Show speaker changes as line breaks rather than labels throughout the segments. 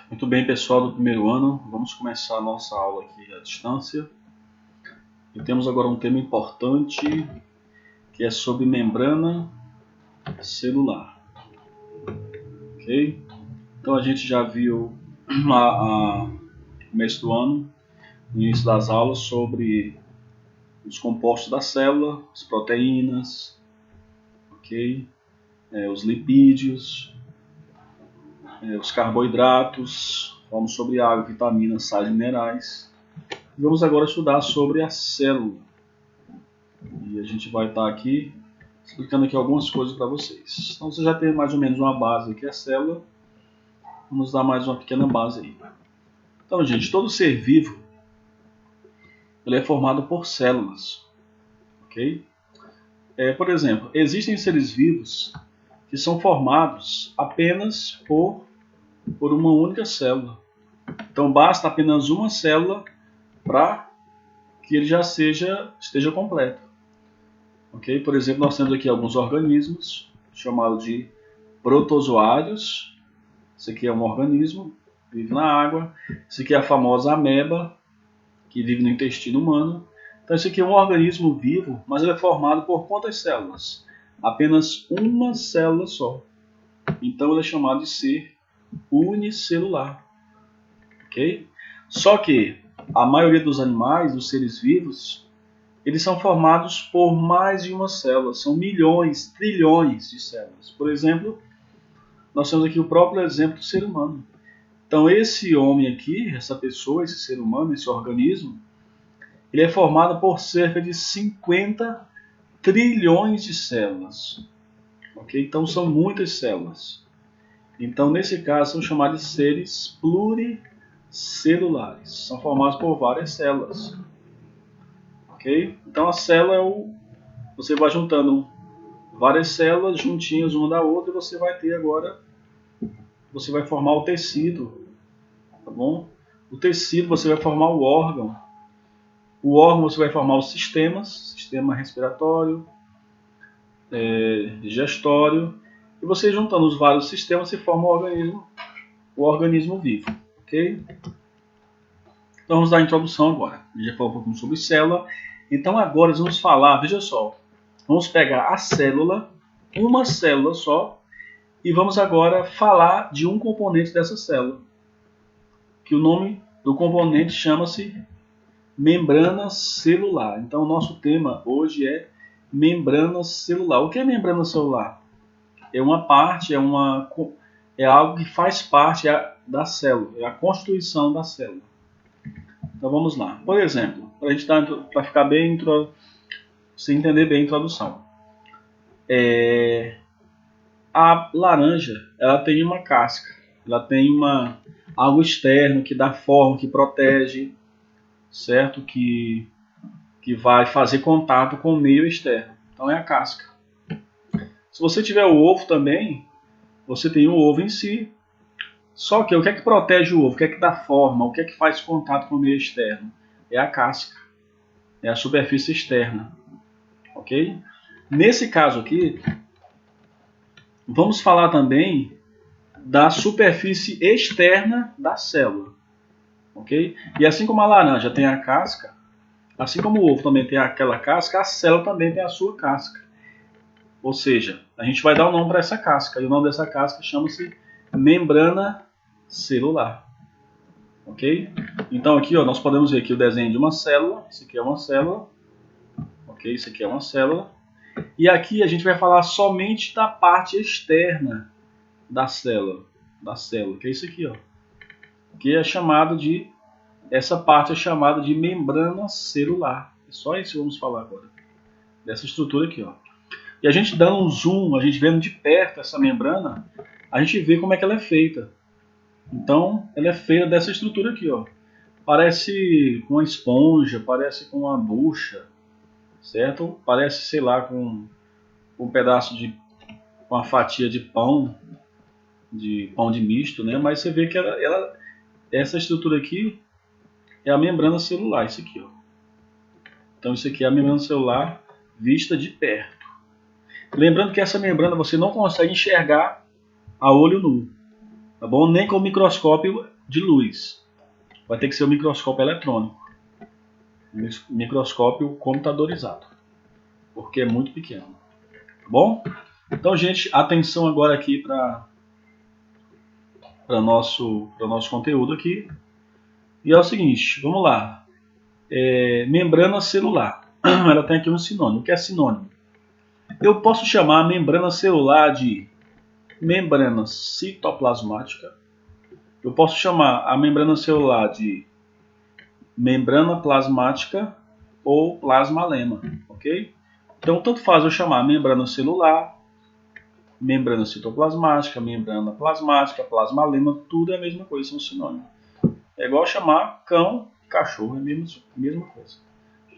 Muito bem, pessoal do primeiro ano, vamos começar a nossa aula aqui à distância. E temos agora um tema importante, que é sobre membrana celular. Ok? Então a gente já viu no começo do ano, no início das aulas, sobre os compostos da célula, as proteínas, ok? Os lipídios, os carboidratos, falamos sobre água, vitaminas, sais minerais. Vamos agora estudar sobre a célula. E a gente vai estar aqui explicando aqui algumas coisas para vocês. Então você já tem mais ou menos uma base aqui, a célula. Vamos dar mais uma pequena base aí. Então, gente, todo ser vivo ele é formado por células. Ok? Por exemplo, existem seres vivos que são formados apenas por uma única célula. Então basta apenas uma célula para que ele já esteja completo. Okay? Por exemplo, nós temos aqui alguns organismos chamados de protozoários. Esse aqui é um organismo, vive na água. Esse aqui é a famosa ameba, que vive no intestino humano. Então esse aqui é um organismo vivo, mas ele é formado por quantas células? Apenas uma célula só. Então ele é chamado de ser unicelular. Okay? Só que a maioria dos animais, dos seres vivos, eles são formados por mais de uma célula. São milhões, trilhões de células. Por exemplo, nós temos aqui o próprio exemplo do ser humano. Então esse homem aqui, essa pessoa, esse ser humano, esse organismo, ele é formado por cerca de 50 trilhões de células. Okay? Então são muitas células. Então nesse caso são chamados de seres pluricelulares. São formados por várias células. Okay? Então a célula você vai juntando várias células juntinhas uma da outra e você vai ter agora, você vai formar o tecido, tá bom? O tecido você vai formar o órgão você vai formar os sistemas, sistema respiratório, digestório, e você juntando os vários sistemas você forma o organismo vivo, ok? Então vamos dar a introdução agora. A gente já falou um pouco sobre célula. Então agora nós vamos falar, veja só, vamos pegar a célula, uma célula só, e vamos agora falar de um componente dessa célula. Que o nome do componente chama-se membrana celular. Então o nosso tema hoje é membrana celular. O que é membrana celular? É uma parte, é algo que faz parte da célula, é a constituição da célula. Então vamos lá. Por exemplo, para ficar bem, você entender bem a introdução. A laranja, ela tem uma casca, ela tem algo externo que dá forma, que protege, certo? Que vai fazer contato com o meio externo. Então é a casca. Se você tiver o ovo também, você tem o ovo em si. Só que o que é que protege o ovo? O que é que dá forma? O que é que faz contato com o meio externo? É a casca. É a superfície externa. Ok? Nesse caso aqui, vamos falar também da superfície externa da célula. Ok? E assim como a laranja tem a casca, assim como o ovo também tem aquela casca, a célula também tem a sua casca. Ou seja, a gente vai dar um nome para essa casca. E o nome dessa casca chama-se membrana celular. Ok? Então aqui nós podemos ver aqui o desenho de uma célula. Isso aqui é uma célula. Ok? Isso aqui é uma célula. E aqui a gente vai falar somente da parte externa da célula. Que é isso aqui, ó. Que é chamado de... Essa parte é chamada de membrana celular. É só isso que vamos falar agora. Dessa estrutura aqui, ó. E a gente dando um zoom, a gente vendo de perto essa membrana, a gente vê como é que ela é feita. Então, ela é feita dessa estrutura aqui, ó. Parece com uma esponja, parece com uma bucha, certo? Parece, sei lá, com um pedaço com uma fatia de pão de misto, né? Mas você vê que essa estrutura aqui é a membrana celular, isso aqui, ó. Então, isso aqui é a membrana celular vista de perto. Lembrando que essa membrana você não consegue enxergar a olho nu, tá bom? Nem com o microscópio de luz. Vai ter que ser um microscópio eletrônico, microscópio computadorizado, porque é muito pequeno. Tá bom? Então, gente, atenção agora aqui para nosso conteúdo aqui. E é o seguinte, vamos lá. Membrana celular. Ela tem aqui um sinônimo. O que é sinônimo? Eu posso chamar a membrana celular de membrana citoplasmática. Eu posso chamar a membrana celular de membrana plasmática ou plasmalema, ok? Então, tanto faz eu chamar membrana celular, membrana citoplasmática, membrana plasmática, plasmalema, tudo é a mesma coisa, são sinônimos. É igual chamar cão, cachorro, é a mesma coisa,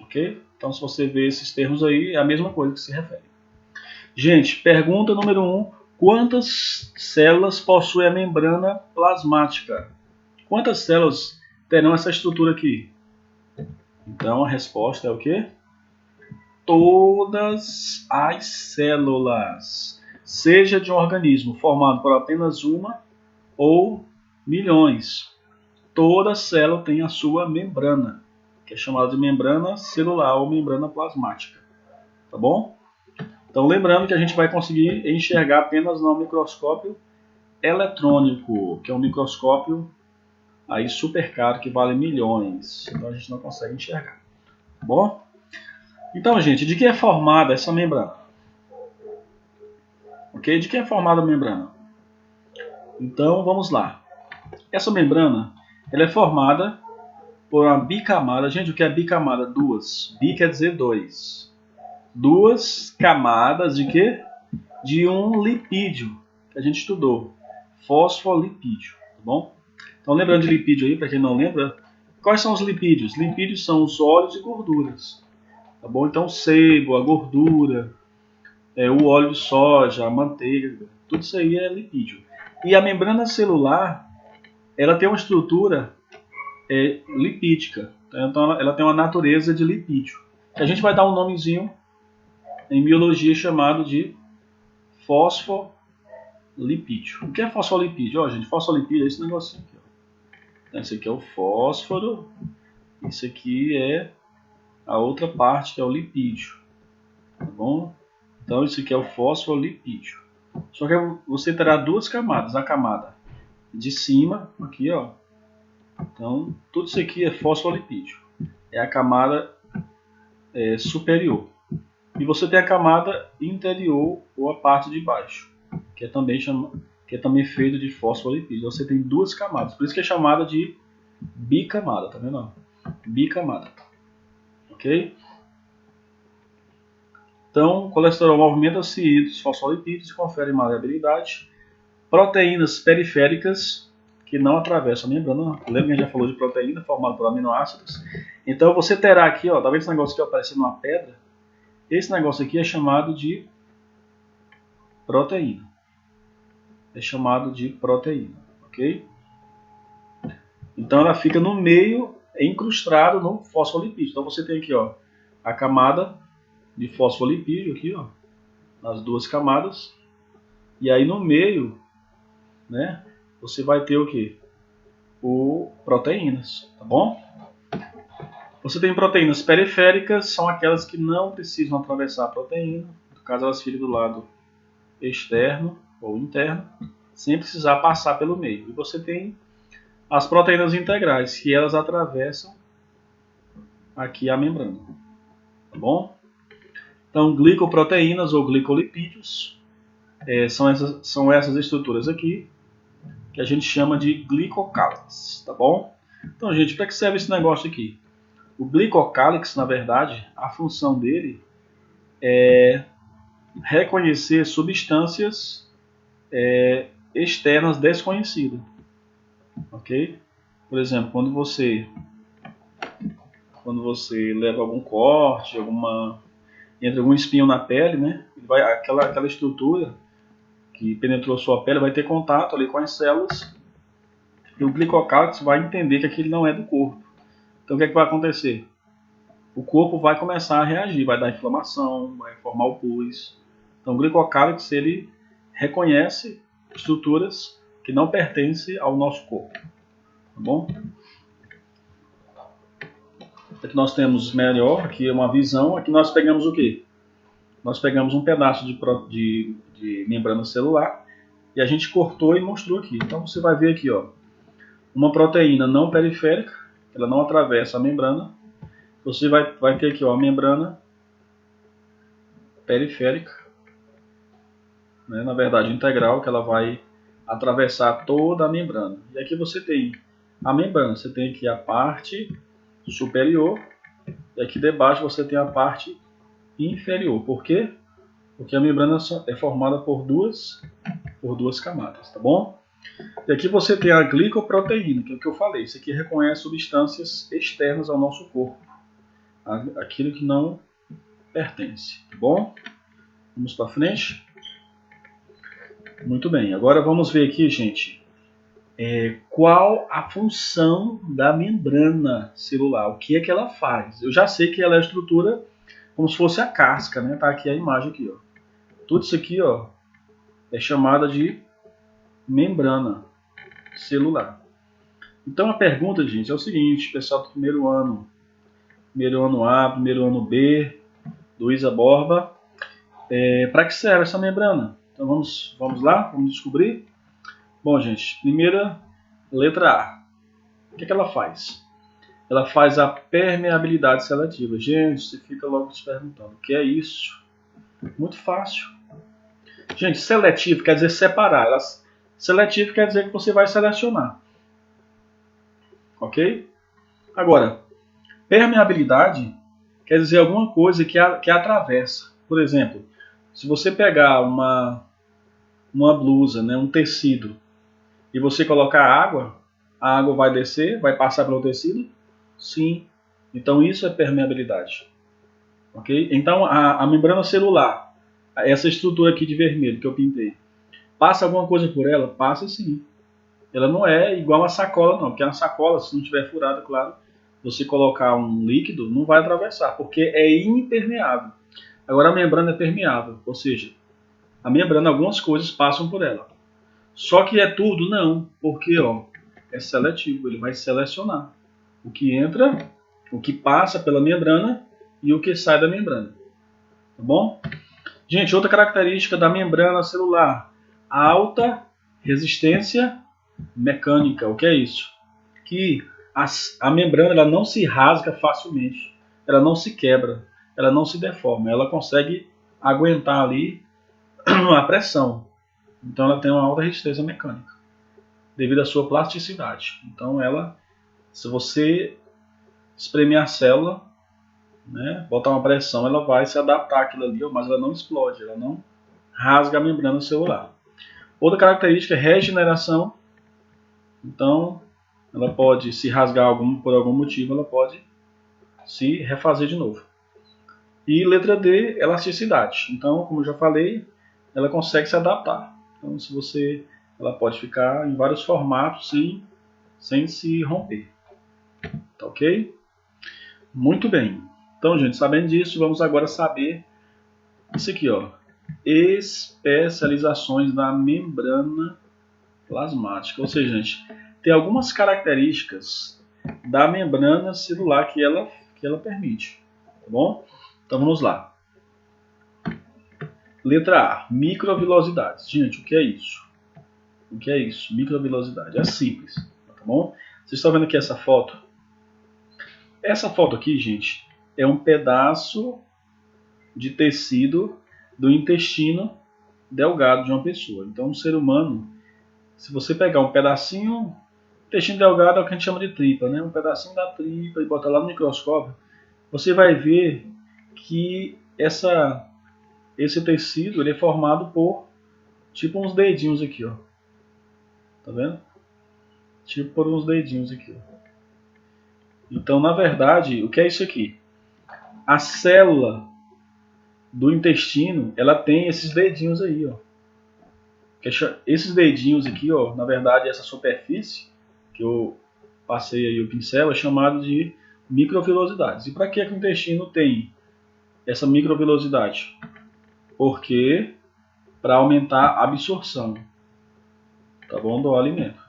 ok? Então, se você vê esses termos aí, é a mesma coisa que se refere. Gente, pergunta número 1. Quantas células possui a membrana plasmática? Quantas células terão essa estrutura aqui? Então, a resposta é o quê? Todas as células, seja de um organismo formado por apenas uma ou milhões. Toda célula tem a sua membrana, que é chamada de membrana celular ou membrana plasmática. Tá bom? Então, lembrando que a gente vai conseguir enxergar apenas no microscópio eletrônico, que é um microscópio aí super caro, que vale milhões. Então, a gente não consegue enxergar. Tá bom? Então, gente, de que é formada essa membrana? Ok? De que é formada a membrana? Então, vamos lá. Essa membrana, ela é formada por uma bicamada. Gente, o que é bicamada? Duas. Bi quer dizer dois. Duas camadas de quê? De um lipídio, que a gente estudou. Fosfolipídio, tá bom? Então, lembrando de lipídio aí, para quem não lembra, quais são os lipídios? Lipídios são os óleos e gorduras. Tá bom? Então, o sebo, a gordura, o óleo de soja, a manteiga, tudo isso aí é lipídio. E a membrana celular, ela tem uma estrutura lipídica. Então, ela tem uma natureza de lipídio. A gente vai dar um nomezinho em biologia chamado de fosfolipídio. O que é fosfolipídio? Ó, gente, fosfolipídio é esse negocinho aqui. Ó. Esse aqui é o fósforo. Isso aqui é a outra parte, que é o lipídio. Tá bom? Então, isso aqui é o fosfolipídio. Só que você terá duas camadas. A camada de cima, aqui, ó. Então, tudo isso aqui é fosfolipídio. É a camada superior. E você tem a camada interior, ou a parte de baixo, que é também feito de fosfolipídio. Você tem duas camadas. Por isso que é chamada de bicamada. Tá vendo? Bicamada. Ok? Então, o colesterol movimenta-se e os fosfolipídios conferem maleabilidade. Proteínas periféricas que não atravessam a membrana. Lembra que a gente já falou de proteína formada por aminoácidos? Então, você terá aqui, ó, tá vendo esse negócio aqui aparecendo uma pedra? Esse negócio aqui é chamado de proteína. É chamado de proteína, ok? Então, ela fica no meio, incrustado no fosfolipídio. Então, você tem aqui, ó, a camada de fosfolipídio aqui, ó, nas duas camadas. E aí no meio, né, você vai ter o que? Proteínas, tá bom? Você tem proteínas periféricas, são aquelas que não precisam atravessar a proteína, no caso elas ficam do lado externo ou interno, sem precisar passar pelo meio. E você tem as proteínas integrais, que elas atravessam aqui a membrana, tá bom? Então, glicoproteínas ou glicolipídios são essas estruturas aqui, que a gente chama de glicocálix, tá bom? Então, gente, para que serve esse negócio aqui? O glicocálix, na verdade, a função dele é reconhecer substâncias externas desconhecidas, ok? Por exemplo, quando você leva algum corte, entra algum espinho na pele, né? Aquela estrutura que penetrou sua pele vai ter contato ali com as células e o glicocálix vai entender que aquilo não é do corpo. Então, o que é que vai acontecer? O corpo vai começar a reagir, vai dar inflamação, vai formar o pus. Então, o glicocálix, ele reconhece estruturas que não pertencem ao nosso corpo. bom? Aqui nós temos melhor, aqui é uma visão, aqui nós pegamos o quê? Nós pegamos um pedaço de membrana celular e a gente cortou e mostrou aqui. Então você vai ver aqui, ó, uma proteína não periférica, ela não atravessa a membrana. Você vai ter aqui, ó, a membrana periférica, né, na verdade integral, que ela vai atravessar toda a membrana. E aqui você tem a membrana, você tem aqui a parte superior e aqui debaixo você tem a parte inferior. Por quê? Porque a membrana é formada por duas camadas, tá bom? E aqui você tem a glicoproteína, que é o que eu falei. Isso aqui reconhece substâncias externas ao nosso corpo, aquilo que não pertence, tá bom? Vamos para frente. Muito bem, agora vamos ver aqui, gente, qual a função da membrana celular, o que é que ela faz. Eu já sei que ela é a estrutura como se fosse a casca, né? Tá aqui a imagem aqui, ó. Tudo isso aqui, ó, é chamada de membrana celular. Então a pergunta, gente, é o seguinte, pessoal do primeiro ano A, primeiro ano B, Luísa Borba, para que serve essa membrana? Então vamos lá, vamos descobrir. Bom, gente, primeira letra A. O que ela faz? Ela faz a permeabilidade seletiva. Gente, você fica logo se perguntando, o que é isso? Muito fácil. Gente, seletivo quer dizer separar. Seletivo quer dizer que você vai selecionar. Ok? Agora, permeabilidade quer dizer alguma coisa que atravessa. Por exemplo, se você pegar uma blusa, né, um tecido, e você colocar água, a água vai descer, vai passar pelo tecido? Sim. Então isso é permeabilidade. Ok? Então a membrana celular, essa estrutura aqui de vermelho que eu pintei, passa alguma coisa por ela? Passa sim. Ela não é igual a sacola não, porque a sacola, se não tiver furada, claro, você colocar um líquido, não vai atravessar, porque é impermeável. Agora a membrana é permeável, ou seja, a membrana, algumas coisas passam por ela. Só que é tudo? Não, porque ó, é seletivo, ele vai selecionar o que entra, o que passa pela membrana e o que sai da membrana. Tá bom? Gente, outra característica da membrana celular, a alta resistência mecânica. O que é isso? Que a membrana ela não se rasga facilmente, ela não se quebra, ela não se deforma, ela consegue aguentar ali a pressão. Então ela tem uma alta resistência mecânica, devido à sua plasticidade. Então ela, se você espremer a célula, né, botar uma pressão, ela vai se adaptar àquilo ali, mas ela não explode, ela não rasga a membrana celular. Outra característica é regeneração. Então ela pode se rasgar por algum motivo, ela pode se refazer de novo. E letra D, elasticidade. Então, como eu já falei, ela consegue se adaptar. Então, ela pode ficar em vários formatos sem se romper. Tá ok? Muito bem. Então, gente, sabendo disso, vamos agora saber isso aqui, ó. Especializações da membrana plasmática. Ou seja, gente, tem algumas características da membrana celular que ela permite. Tá bom? Então vamos lá. Letra A, microvilosidades. Gente, o que é isso? O que é isso? Microvilosidade. É simples, tá bom? Vocês estão vendo aqui essa foto? Essa foto aqui, gente, é um pedaço de tecido do intestino delgado de uma pessoa. Então, um ser humano, se você pegar um pedacinho, intestino delgado é o que a gente chama de tripa, né? Um pedacinho da tripa e botar lá no microscópio, você vai ver que esse tecido ele é formado por tipo uns dedinhos aqui, ó. Tá vendo? Tipo por uns dedinhos aqui, ó. Então, na verdade, o que é isso aqui? A célula do intestino, ela tem esses dedinhos aí, ó. Esses dedinhos aqui, ó, na verdade, essa superfície que eu passei aí o pincel é chamado de microvilosidades. E para que o intestino tem essa microvilosidade? Porque para aumentar a absorção, tá bom, do alimento.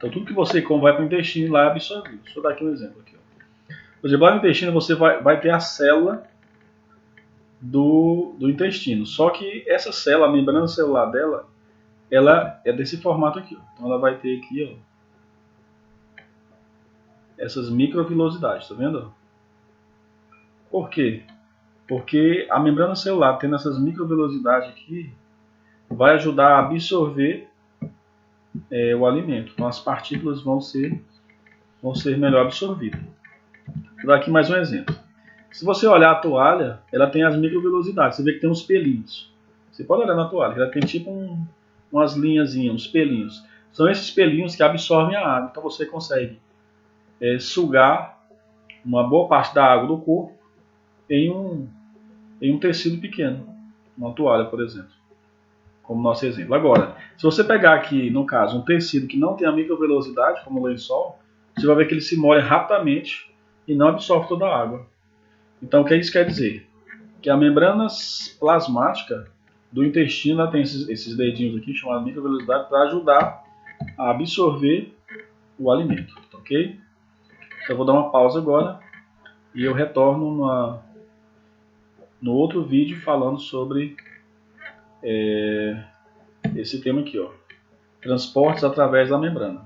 Então tudo que você come vai para o intestino lá é absorvido. Deixa eu dar aqui um exemplo. Aqui, ó. Por exemplo, lá no intestino você vai ter a célula do intestino. Só que essa célula, a membrana celular dela, ela é desse formato aqui. Ó. Então ela vai ter aqui, ó, essas microvilosidades, tá vendo? Por quê? Porque a membrana celular, tendo essas microvilosidades aqui, vai ajudar a absorver o alimento. Então as partículas vão ser melhor absorvidas. Vou dar aqui mais um exemplo. Se você olhar a toalha, ela tem as microvilosidades. Você vê que tem uns pelinhos. Você pode olhar na toalha, ela tem tipo umas linhazinhas, uns pelinhos. São esses pelinhos que absorvem a água. Então você consegue sugar uma boa parte da água do corpo em um tecido pequeno. Uma toalha, por exemplo. Como nosso exemplo. Agora, se você pegar aqui, no caso, um tecido que não tem a microvelocidade, como o lençol, você vai ver que ele se molha rapidamente e não absorve toda a água. Então, o que isso quer dizer? Que a membrana plasmática do intestino ela tem esses dedinhos aqui, chamados microvelocidade, para ajudar a absorver o alimento. Ok? Então, eu vou dar uma pausa agora e eu retorno no outro vídeo falando sobre esse tema aqui, ó, transportes através da membrana.